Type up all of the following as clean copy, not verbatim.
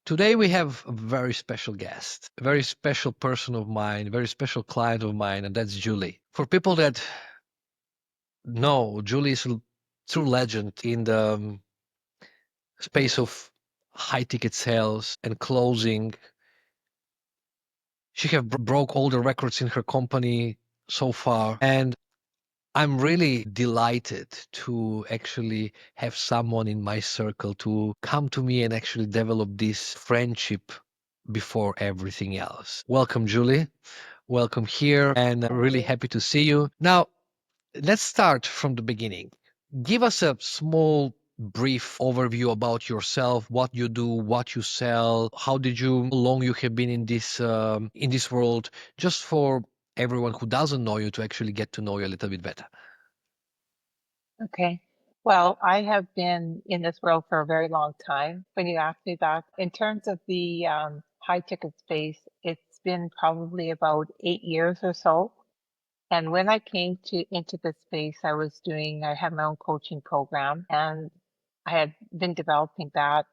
Today we have a very special guest, a very special person of mine, a very special client of mine, and that's Julie. For people that know, Julie is a true legend in the space of high ticket sales and closing. She have broke all the records in her company so far, and I'm really delighted to actually have someone in my circle to come to me and actually develop this friendship before everything else. Welcome, Julie. Welcome here, and I'm Thank really you. happy to see you. Now, let's start from the beginning. Give us a small brief overview about yourself, what you do, what you sell, how long you have been in this world, just for everyone who doesn't know you to actually get to know you a little bit better. Okay. Well, I have been in this world for a very long time. When you ask me that, in terms of the high ticket space, it's been probably about 8 years or so. And when I came to into this space, I had my own coaching program, and I had been developing that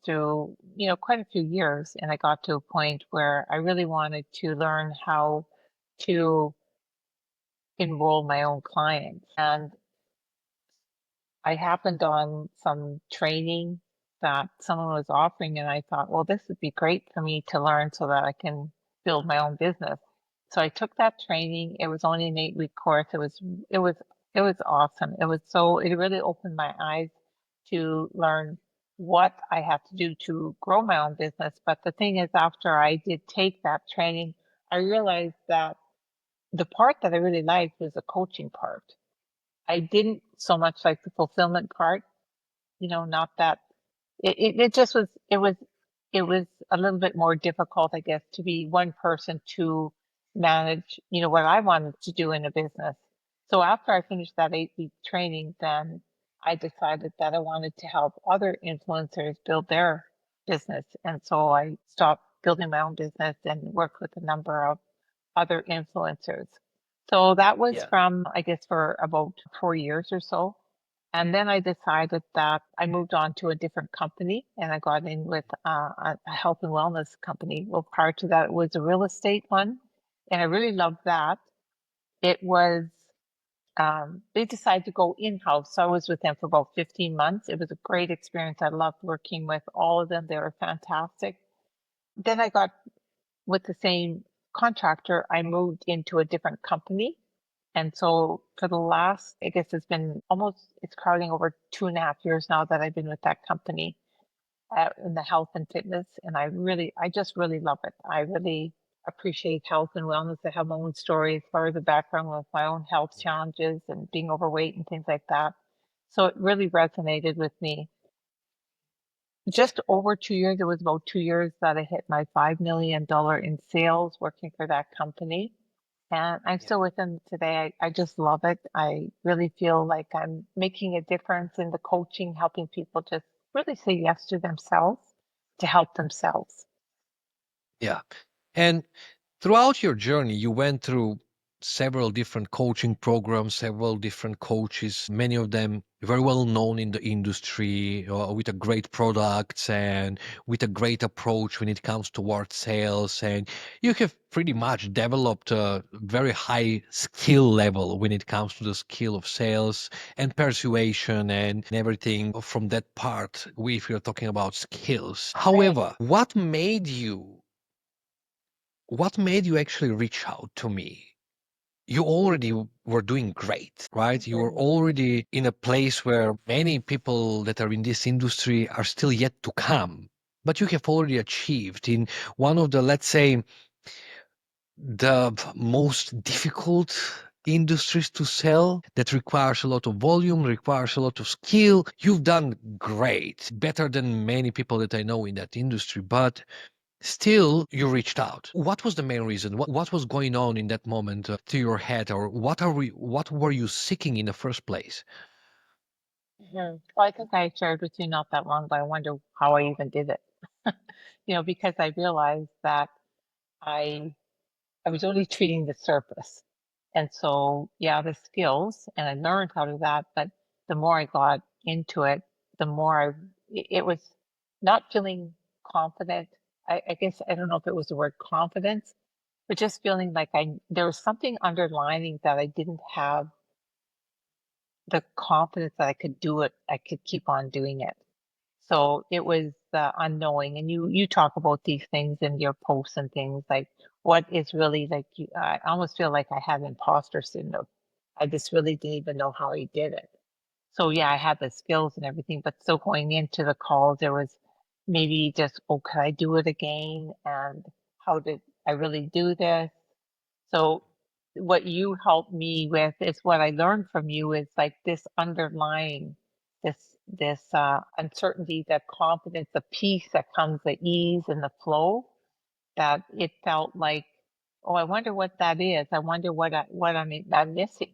through, quite a few years. And I got to a point where I really wanted to learn how to enroll my own clients. And I happened on some training that someone was offering, and I thought, well, this would be great for me to learn so that I can build my own business. So I took that training. It was only an 8-week course. It was, it was awesome. It really opened my eyes to learn what I have to do to grow my own business. But the thing is, after I did take that training, I realized that the part that I really liked was the coaching part. I didn't so much like the fulfillment part, not that it just it was a little bit more difficult, I guess, to be one person to manage, what I wanted to do in a business. So after I finished that 8-week training, then I decided that I wanted to help other influencers build their business. And so I stopped building my own business and worked with a number of other influencers. So that was Yeah. from, I guess, for about 4 years or so. And then I decided that I moved on to a different company and I got in with a health and wellness company. Well, prior to that, it was a real estate one. And I really loved that. It was, they decided to go in-house. So I was with them for about 15 months. It was a great experience. I loved working with all of them. They were fantastic. Then I got with the same contractor, I moved into a different company. And so for the last, I guess it's crowding over 2.5 years now that I've been with that company in the health and fitness. And I just really love it. I really appreciate health and wellness. I have my own story as far as the background with my own health challenges and being overweight and things like that. So it really resonated with me. Just over 2 years, it was about 2 years that I hit my $5 million in sales working for that company. And I'm Yeah. still with them today. I just love it. I really feel like I'm making a difference in the coaching, helping people just really say yes to themselves to help themselves. Yeah. And throughout your journey, you went through several different coaching programs, several different coaches, many of them very well known in the industry, with a great products and with a great approach when it comes towards sales. And you have pretty much developed a very high skill level when it comes to the skill of sales and persuasion and everything from that part, if you're talking about skills. However, what made you actually reach out to me? You already were doing great, right? You were Mhm. already in a place where many people that are in this industry are still yet to come. But you have already achieved in one of the, let's say, the most difficult industries to sell that requires a lot of volume, requires a lot of skill. You've done great, better than many people that I know in that industry. But still, you reached out. What was the main reason? What was going on in that moment to your head, or what were you seeking in the first place? Mhm. Well, I think I shared with you not that long ago. I wonder how I even did it. Because I realized that I I was only treating the surface. And so, yeah, the skills, and I learned how to do that. But the more I got into it, the more it was not feeling confident. I guess I don't know if it was the word confidence, but just feeling like there was something underlining that I didn't have the confidence that I could do it. I could keep on doing it. So it was the unknowing, and you talk about these things in your posts and things like what is really like you. I almost feel like I had imposter syndrome. I just really didn't even know how he did it. So yeah, I had the skills and everything, but still going into the calls, there was maybe just, oh, could I do it again? And how did I really do this? So what you helped me with is what I learned from you is like this underlying this uncertainty, the confidence, the peace that comes, the ease and the flow that it felt like, oh, I wonder what that is. I wonder I'm missing.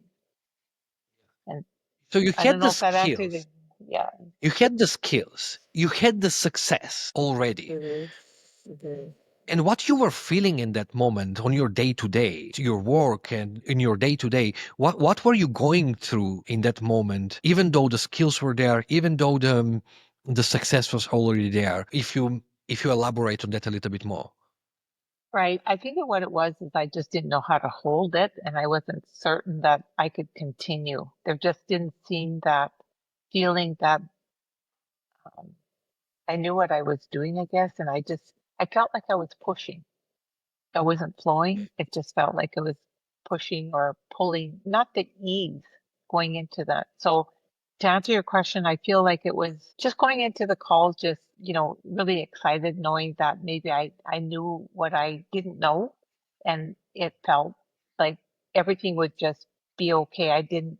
And So you I don't had the know if that answers skills, it. Yeah. you had the skills, you had the success already. Hmm. Hmm. And what you were feeling in that moment on your day to day, your work and in your day to day, what were you going through in that moment? Even though the skills were there, even though the success was already there. If you elaborate on that a little bit more. Right. I think that what it was is I just didn't know how to hold it, and I wasn't certain that I could continue. There just didn't seem that feeling that um, I knew what I was doing, I guess, and I felt like I was pushing. I wasn't flowing. It just felt like it was pushing or pulling, not the ease going into that. So to answer your question, I feel like it was just going into the calls, just, really excited knowing that maybe I knew what I didn't know, and it felt like everything would just be okay. I didn't,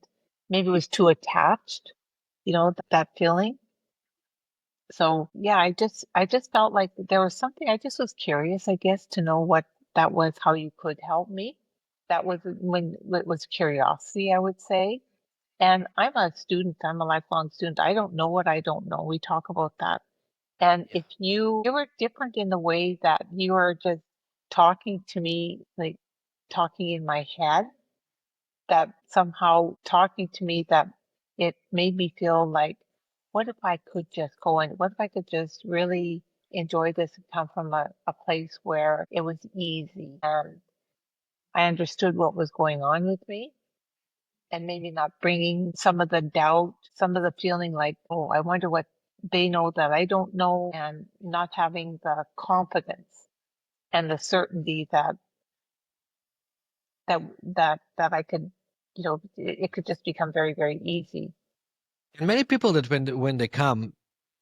maybe was too attached, that feeling. So yeah, I just felt like there was something. I just was curious, I guess, to know what that was, how you could help me. That was when it was curiosity, I would say. And I'm a student, I'm a lifelong student. I don't know what I don't know. We talk about that. And Yeah. if you were different in the way that you were just talking to me, like talking in my head, that somehow talking to me that it made me feel like, what if I could just go and what if I could just really enjoy this and come from a place where it was easy and I understood what was going on with me and maybe not bringing some of the doubt, some of the feeling like, oh, I wonder what they know that I don't know, and not having the confidence and the certainty that I could, it could just become very, very easy. And many people that when they come,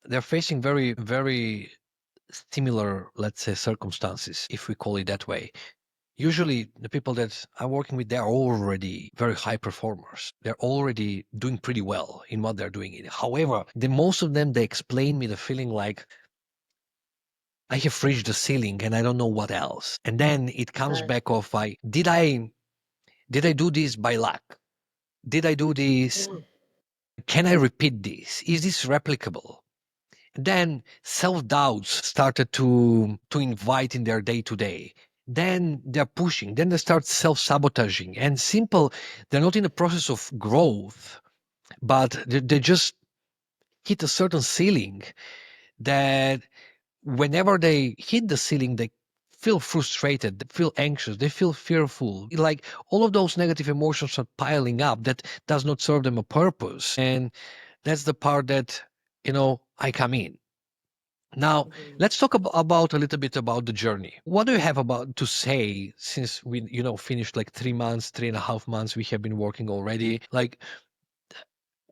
they're facing very, very similar, let's say, circumstances, if we call it that way. Usually, the people that I'm working with, they're already very high performers. They're already doing pretty well in what they're doing. However, the most of them, they explain me the feeling like I have reached the ceiling and I don't know what else. And then it comes Mm, back of did I do this by luck? Did I do this? mm, Can I repeat this? Is this replicable? Then self-doubts started to invite in their day-to-day. Then they're pushing. Then they start self-sabotaging. And simple, they're not in the process of growth, but they just hit a certain ceiling that whenever they hit the ceiling, they feel frustrated, they feel anxious, they feel fearful. Like all of those negative emotions are piling up that does not serve them a purpose. And that's the part that, I come in. Now, mhm. let's talk about a little bit about the journey. What do you have about to say since we, finished like 3 months, 3.5 months, we have been working already? Like,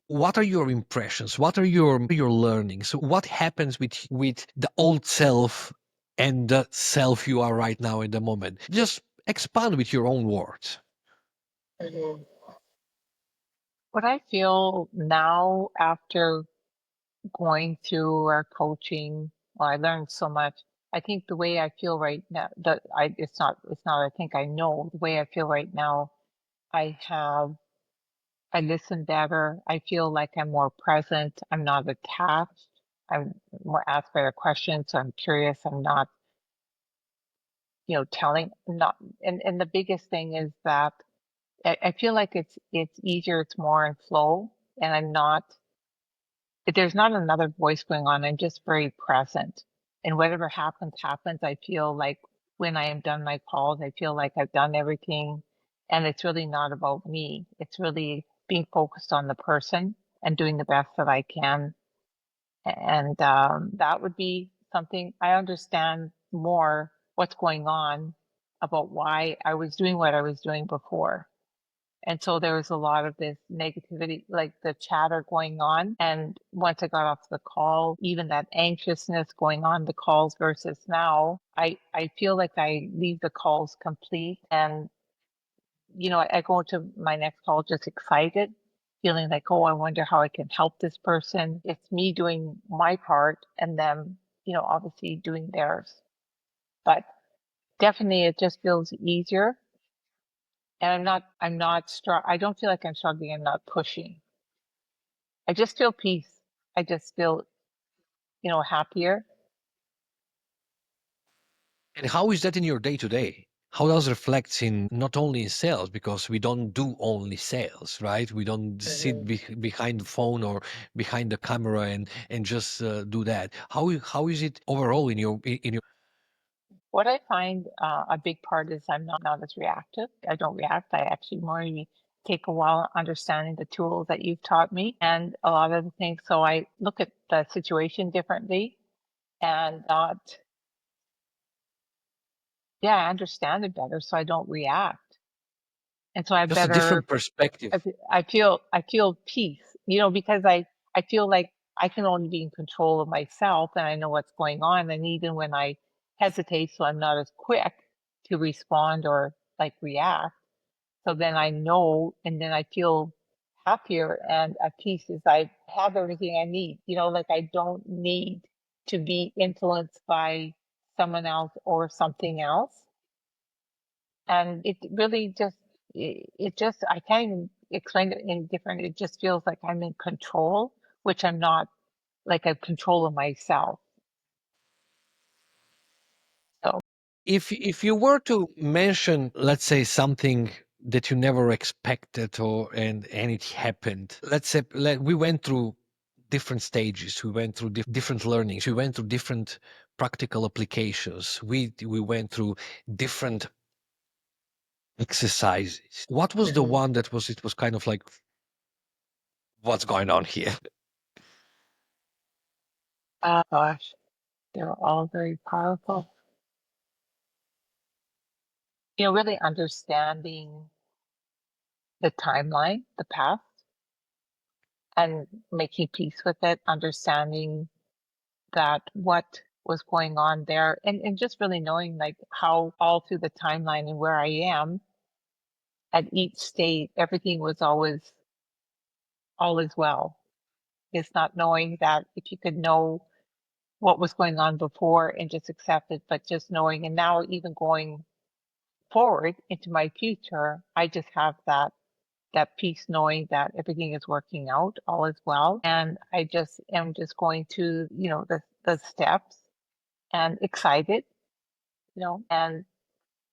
what are your impressions? What are your learnings? What happens with the old self and the self you are right now in the moment? Just expand with your own words. Mhm. What I feel now after going through our coaching, well, I learned so much. I think the way I feel right now, it's not, I think I know the way I feel right now. I have, I listen better. I feel like I'm more present. I'm not attached. I'm more asked better questions. So I'm curious. I'm not, telling, not, and the biggest thing is that I feel like it's easier, it's more in flow, and I'm not, there's not another voice going on. I'm just very present. and whatever happens, happens. I feel like when I am done my calls, I feel like I've done everything, and it's really not about me. It's really being focused on the person and doing the best that I can. And that would be something I understand more what's going on about why I was doing what I was doing before. And so there was a lot of this negativity, like the chatter going on. And once I got off the call, even that anxiousness going on the calls versus now, I feel like I leave the calls complete. And, I go into my next call just excited, feeling like, oh, I wonder how I can help this person. It's me doing my part and them, obviously doing theirs. But definitely it just feels easier. And I don't feel like I'm struggling. I'm not pushing. I just feel peace. I just feel, happier. And how is that in your day to day? How does it reflect in not only in sales, because we don't do only sales, right? We don't sit Mhm. behind the phone or behind the camera and just do that. How is it overall in your? What I find a big part is I'm not as reactive. I don't react. I actually more take a while understanding the tools that you've taught me and a lot of the things. So I look at the situation differently and not, yeah, I understand it better. So I don't react. And so I Just a better different perspective. I feel peace, because I feel like I can only be in control of myself and I know what's going on. And even when I hesitate, so I'm not as quick to respond or like react. So then I know, and then I feel happier and at peace as I have everything I need. Like I don't need to be influenced by someone else or something else. And it really just it just I can't even explain it in different. It just feels like I'm in control, which I'm not. Like I'm control of myself. So If you were to mention, let's say, something that you never expected and it happened, let's say we went through different stages, we went through different learnings, we went through different practical applications, we went through different exercises. What was the Mhm. one that was it was kind of like, what's going on here? gosh, they're all very powerful. Really understanding the timeline, the past, and making peace with it, understanding that what was going on there, and just really knowing like how all through the timeline and where I am at each state, everything was always all is well. It's not knowing that if you could know what was going on before and just accept it, but just knowing, and now even going forward into my future, I just have that peace knowing that everything is working out, all is well. And I just am just going to, the steps and excited, and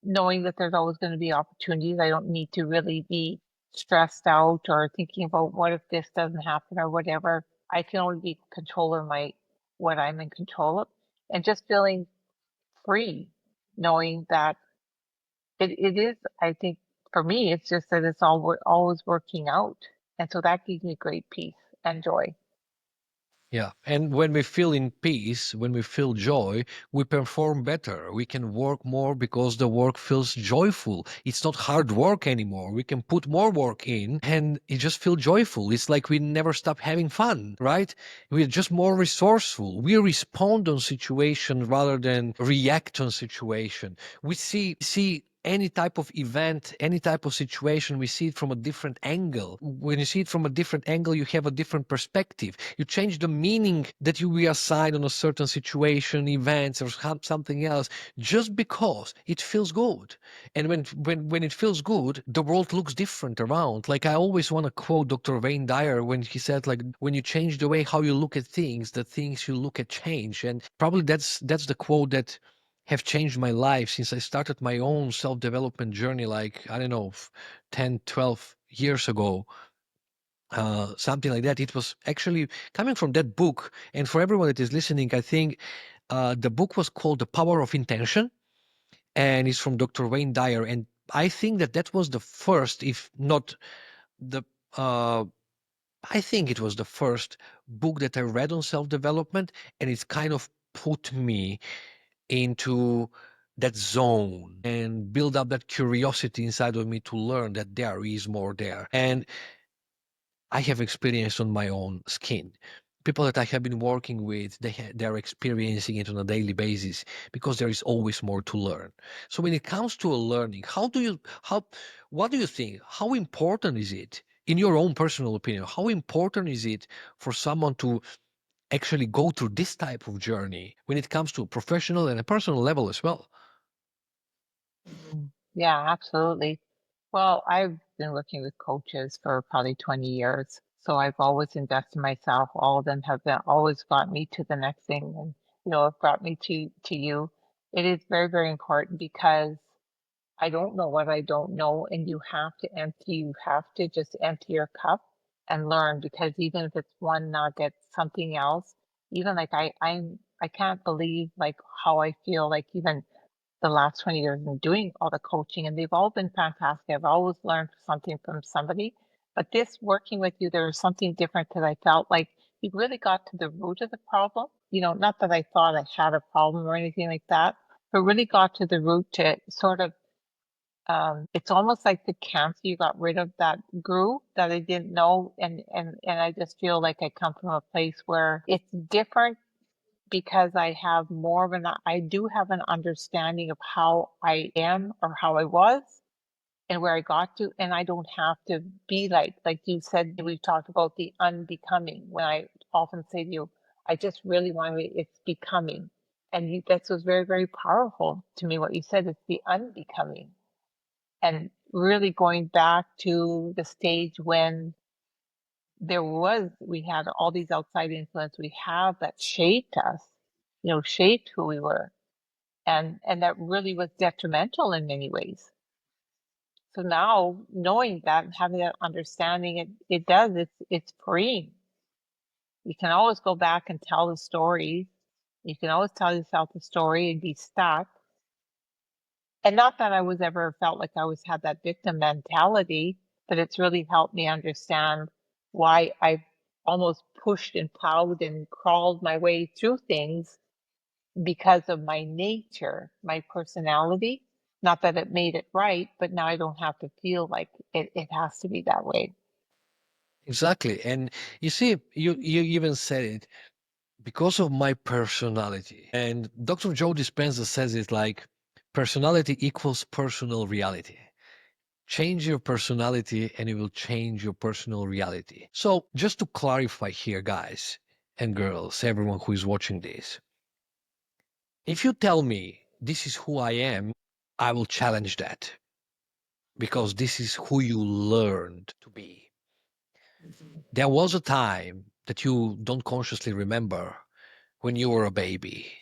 knowing that there's always going to be opportunities. I don't need to really be stressed out or thinking about what if this doesn't happen or whatever. I can only be control of what I'm in control of, and just feeling free, knowing that it is. I think for me, it's just that it's always working out, and so that gives me great peace and joy. Yeah. And when we feel in peace, when we feel joy, we perform better. We can work more because the work feels joyful. It's not hard work anymore. We can put more work in and it just feels joyful. It's like we never stop having fun, right? We're just more resourceful. We respond on situation rather than react on situation. We see any type of event, any type of situation, we see it from a different angle. When you see it from a different angle, you have a different perspective. You change the meaning that you reassign on a certain situation, events, or something else, just because it feels good. And when it feels good, the world looks different around. Like I always want to quote Dr. Wayne Dyer when he said, like, when you change the way how you look at things, the things you look at change. And probably that's the quote that have changed my life since I started my own self-development journey, like, I don't know, 10, 12 years ago, something like that. It was actually coming from that book. And for everyone that is listening, I think The book was called The Power of Intention, and it's from Dr. Wayne Dyer. And I think that that was the first, if not the, uh, I think it was the first book that I read on self development, and it's kind of put me into that zone and build up that curiosity inside of me to learn that there is more there. And I have experienced on my own skin. People that I have been working with, they're experiencing it on a daily basis because there is always more to learn. So when it comes to a learning, what do you think? How important is it, in your own personal opinion, how important is it for someone to actually go through this type of journey when it comes to a professional and a personal level as well? Yeah, absolutely. Well, I've been working with coaches for probably 20 years. So I've always invested in myself. All of them have been always got me to the next thing and have brought me to you. It is very, very important because I don't know what I don't know, and you have to just empty your cup and learn because even if it's one nugget, something else, even like I can't believe like how I feel like even the last 20 years in doing all the coaching, and they've all been fantastic. I've always learned something from somebody. But this working with you, there was something different because I felt like you really got to the root of the problem. Not that I thought I had a problem or anything like that, but really got to the root to sort of, it's almost like the cancer, you got rid of that grew that I didn't know. And I just feel like I come from a place where it's different because I do have an understanding of how I am or how I was and where I got to, and I don't have to be like you said, we've talked about the unbecoming. When I often say to you, I just really want to, it's becoming. And that was very, very powerful to me, what you said, it's the unbecoming. And really going back to the stage when we had all these outside influence we have that shaped us, shaped who we were. And that really was detrimental in many ways. So now knowing that and having that understanding, it's freeing. You can always go back and tell the stories. You can always tell yourself the story and be stuck. And not that I was ever felt like I always had that victim mentality, but it's really helped me understand why I almost pushed and plowed and crawled my way through things because of my nature, my personality. Not that it made it right, but now I don't have to feel like it has to be that way. Exactly. And you see, you even said it, because of my personality. And Dr. Joe Dispenza says it like personality equals personal reality. Change your personality and it will change your personal reality. So, just to clarify here, guys and girls, everyone who is watching this, if you tell me this is who I am, I will challenge that because this is who you learned to be. There was a time that you don't consciously remember when you were a baby,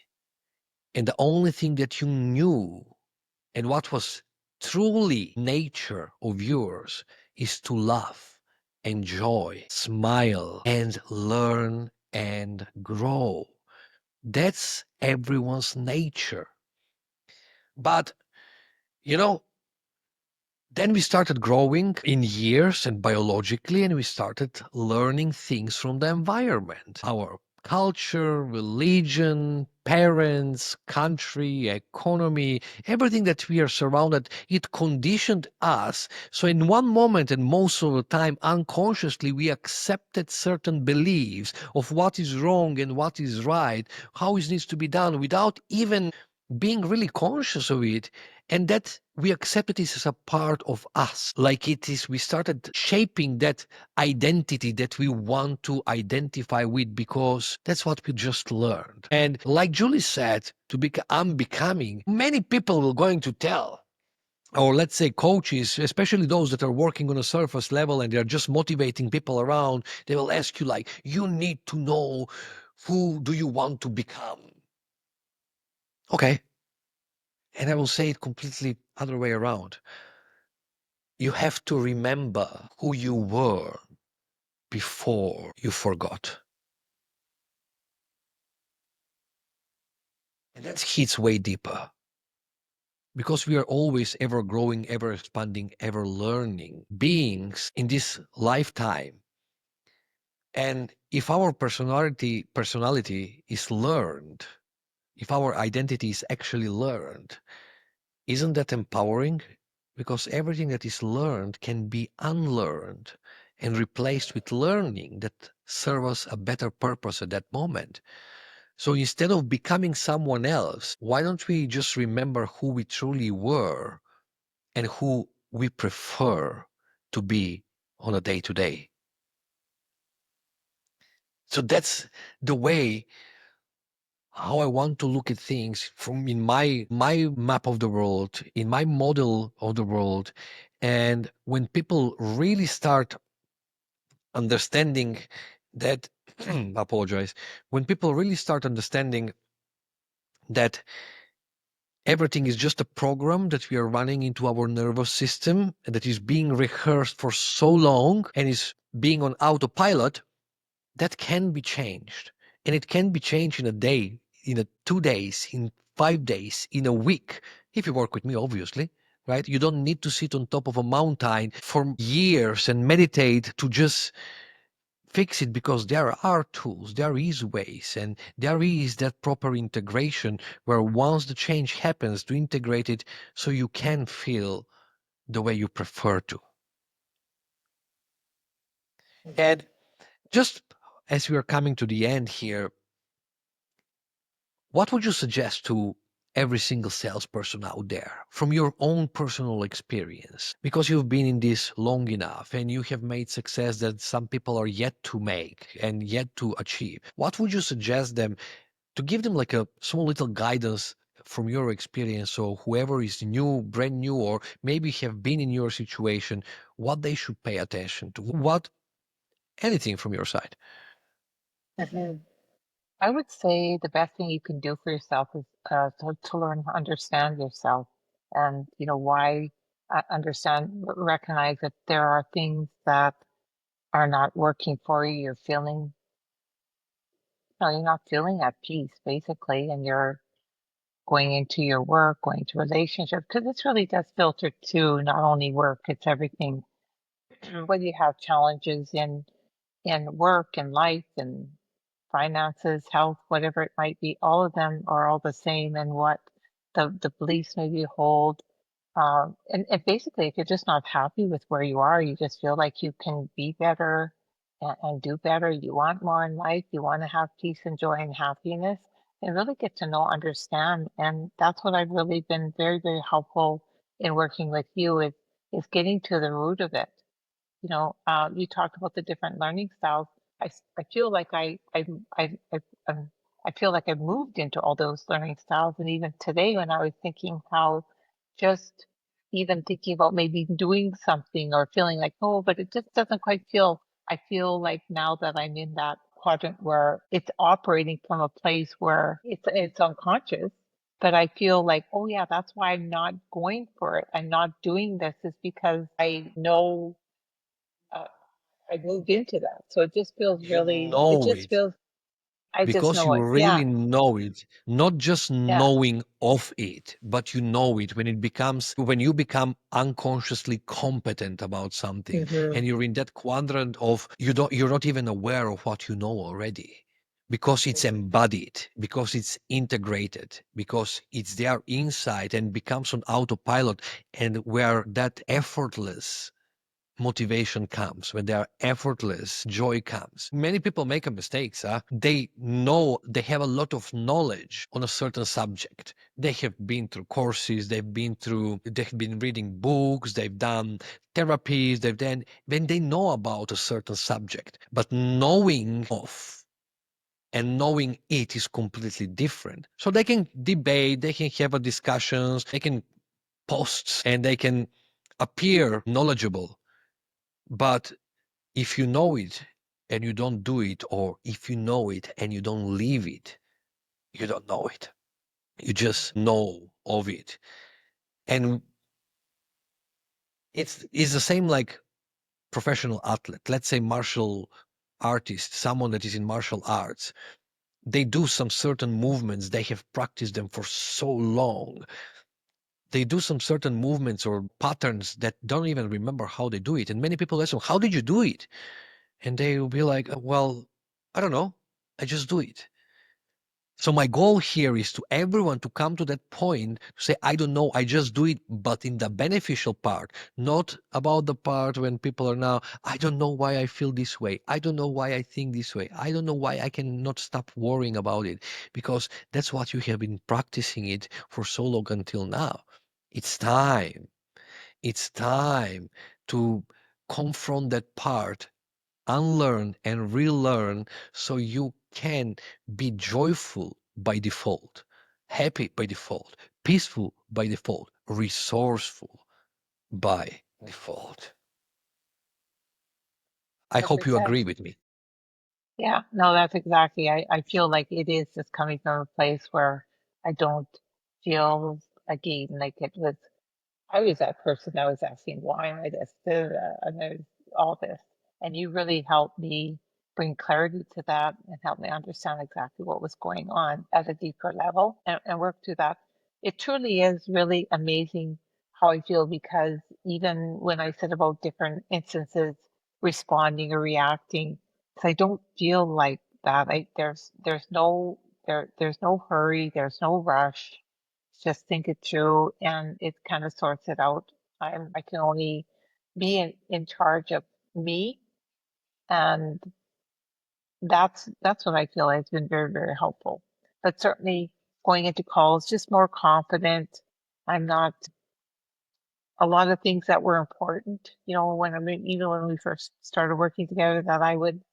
and the only thing that you knew and what was truly nature of yours is to laugh, enjoy, smile, and learn and grow. That's everyone's nature. But, you know, then we started growing in years and biologically, and we started learning things from the environment, our culture, religion, parents, country, economy, everything that we are surrounded, it conditioned us. So, in one moment, and most of the time unconsciously, we accepted certain beliefs of what is wrong and what is right, how it needs to be done without even being really conscious of it, and that we accept it as a part of us, like it is we started shaping that identity that we want to identify with because that's what we just learned. And like Julie said, to become unbecoming, many people will going to tell, or let's say coaches, especially those that are working on a surface level and they're just motivating people around, they will ask you like, you need to know who do you want to become. Okay. And I will say it completely other way around. You have to remember who you were before you forgot. And that hits way deeper because we are always ever growing, ever expanding, ever learning beings in this lifetime. And if our personality is learned, if our identity is actually learned, isn't that empowering? Because everything that is learned can be unlearned and replaced with learning that serves us a better purpose at that moment. So instead of becoming someone else, why don't we just remember who we truly were and who we prefer to be on a day to day? So that's the way how I want to look at things from in my map of the world, in my model of the world. And when people really start understanding that, apologize, when people really start understanding that everything is just a program that we are running into our nervous system and that is being rehearsed for so long and is being on autopilot, that can be changed. And it can be changed in a day, in 2 days, in 5 days, in a week. If you work with me, obviously, right? You don't need to sit on top of a mountain for years and meditate to just fix it, because there are tools, there is ways, and there is that proper integration where once the change happens, to integrate it so you can feel the way you prefer to. And just as we are coming to the end here, what would you suggest to every single salesperson out there from your own personal experience? Because you've been in this long enough and you have made success that some people are yet to make and yet to achieve. What would you suggest them to give them like a small little guidance from your experience? So whoever is new, brand new, or maybe have been in your situation, what they should pay attention to, what, anything from your side. Mhm. I would say the best thing you can do for yourself is to learn to understand yourself and, why recognize that there are things that are not working for you. You're not feeling at peace, basically, and you're going into your work, going to relationships, because this really does filter to not only work, it's everything. Whether you have challenges in work and life and finances, health, whatever it might be, all of them are all the same and what the beliefs maybe hold. And basically, if you're just not happy with where you are, you just feel like you can be better and do better. You want more in life. You want to have peace and joy and happiness and really get to know, understand. And that's what I've really been very, very helpful in working with you is getting to the root of it. You talked about the different learning styles. I feel like um, I feel like I've moved into all those learning styles. And even today, when I was thinking how just even thinking about maybe doing something or feeling like, oh, but it just doesn't quite feel, I feel like now that I'm in that quadrant where it's operating from a place where it's unconscious. But I feel like, oh yeah, that's why I'm not going for it. I'm not doing this is because I know uh, I moved into that. So it just feels You really, it know just it feels, I just because know you it. Yeah. really know it, not just Yeah. knowing of it, but you know it when it becomes, when you become unconsciously competent about something Hmm. and you're in that quadrant of you're not even aware of what you know already, because it's embodied, because it's integrated, because it's there inside and becomes on autopilot, and where that effortless motivation comes, when they are effortless, joy comes. Many people make a mistake, huh? They know they have a lot of knowledge on a certain subject. They have been through courses, they've been reading books, they've done therapies, they've done, when they know about a certain subject, but knowing of and knowing it is completely different. So they can debate, they can have a discussions, they can post, and they can appear knowledgeable, but if you know it and you don't do it, or if you know it and you don't live it, you don't know it. You just know of it. And it's the same like professional athlete. Let's say martial artist, someone that is in martial arts. they do some certain movements. They have practiced them for so long. They do some certain movements or patterns that don't even remember how they do it. And many people ask them, how did you do it? And they will be like, well, I don't know. I just do it. So my goal here is to everyone to come to that point to say, I don't know, I just do it, but in the beneficial part, not about the part when people are now, I don't know why I feel this way. I don't know why I think this way. I don't know why I cannot stop worrying about it, because that's what you have been practicing it for so long until now. It's time. It's time to confront that part, unlearn and relearn, so you can be joyful by default, happy by default, peaceful by default, resourceful by default. I hope you 100%. agree with me. Yeah, no, that's exactly. I feel like it is just coming from a place where I don't feel again like it was. I was that person that was asking why am I this, and there's all this, and you really helped me bring clarity to that and help me understand exactly what was going on at a deeper level and work through that. It truly is really amazing how I feel because even when I said about different instances responding or reacting, 'cause I don't feel like that. There's no hurry, there's no rush. Just think it through and it kind of sorts it out. I can only be in charge of me, and that's what I feel has been very, very helpful. But certainly going into calls, just more confident. I'm not a lot of things that were important, when even when we first started working together that I would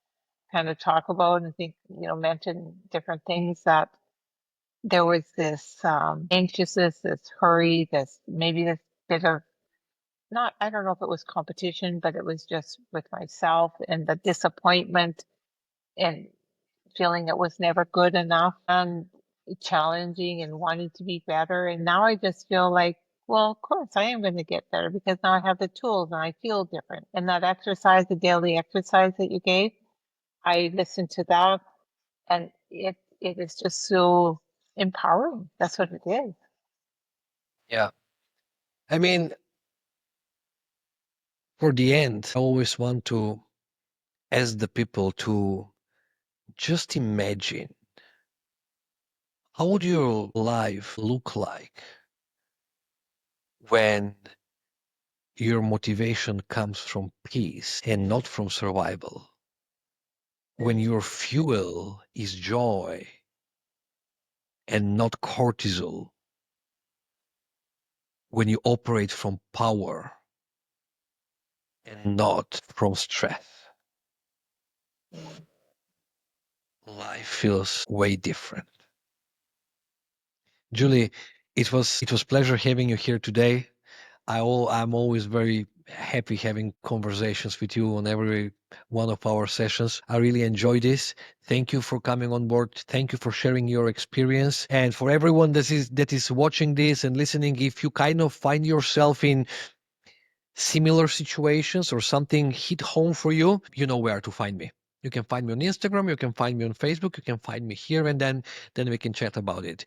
kind of talk about and think, mention different things that there was this anxiousness, this hurry, this bit of not, I don't know if it was competition, but it was just with myself and the disappointment and feeling it was never good enough and challenging and wanting to be better. And now I just feel like, well, of course I am going to get better because now I have the tools and I feel different. And that exercise, the daily exercise that you gave, I listened to that and it is just so empowering. That's what it is. Yeah. I mean, for the end, I always want to ask the people to just imagine, how would your life look like when your motivation comes from peace and not from survival? When your fuel is joy and not cortisol? When you operate from power and not from stress? Mm. Life feels way different. Julie, it was pleasure having you here today. I'm always very happy having conversations with you on every one of our sessions. I really enjoy this. Thank you for coming on board. Thank you for sharing your experience. And for everyone that is watching this and listening, if you kind of find yourself in similar situations or something hit home for you, you know where to find me. You can find me on Instagram, you can find me on Facebook, you can find me here, and then we can chat about it.